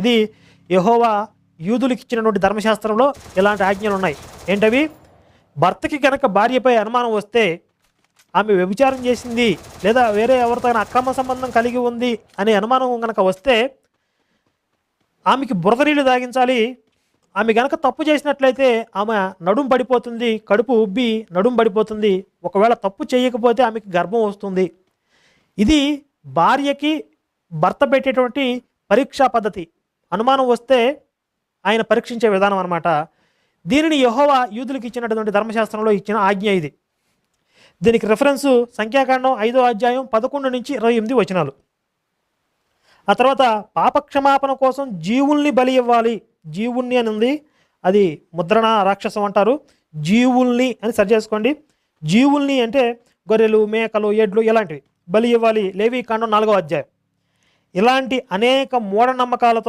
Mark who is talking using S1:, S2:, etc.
S1: ఇది యెహోవా యూదులకు ఇచ్చినటువంటి ధర్మశాస్త్రంలో ఇలాంటి ఆజ్ఞలు ఉన్నాయి. ఏంటవి? భర్తకి కనుక భార్యపై అనుమానం వస్తే, ఆమె వ్యభిచారం చేసింది లేదా వేరే ఎవరితో అక్రమ సంబంధం కలిగి ఉంది అనే అనుమానం కనుక వస్తే ఆమెకి బురద నీళ్ళు తాగించాలి. ఆమె గనక తప్పు చేసినట్లయితే ఆమె నడుం పడిపోతుంది, కడుపు ఉబ్బి నడుం పడిపోతుంది. ఒకవేళ తప్పు చేయకపోతే ఆమెకి గర్భం వస్తుంది. ఇది భార్యకి భర్త పెట్టేటువంటి పరీక్షా పద్ధతి. అనుమానం వస్తే ఆయన పరీక్షించే విధానం అన్నమాట. దీనిని యెహోవా యూదులకు ఇచ్చినటువంటి ధర్మశాస్త్రంలో ఇచ్చిన ఆజ్ఞ ఇది. దీనికి రెఫరెన్సు సంఖ్యాకాండం 5వ అధ్యాయం 11 నుంచి 28 వచనాలు. ఆ తర్వాత పాపక్షమాపణ కోసం జీవుల్ని బలి ఇవ్వాలి. జీవుల్ని అని ఉంది, అది ముద్రణ రాక్షసం అంటారు. జీవుల్ని అని సరి చేసుకోండి. జీవుల్ని అంటే గొర్రెలు, మేకలు, ఎడ్లు ఇలాంటివి బలి ఇవ్వాలి. లేవీకాండం 4వ అధ్యాయం. ఇలాంటి అనేక మూఢనమ్మకాలతో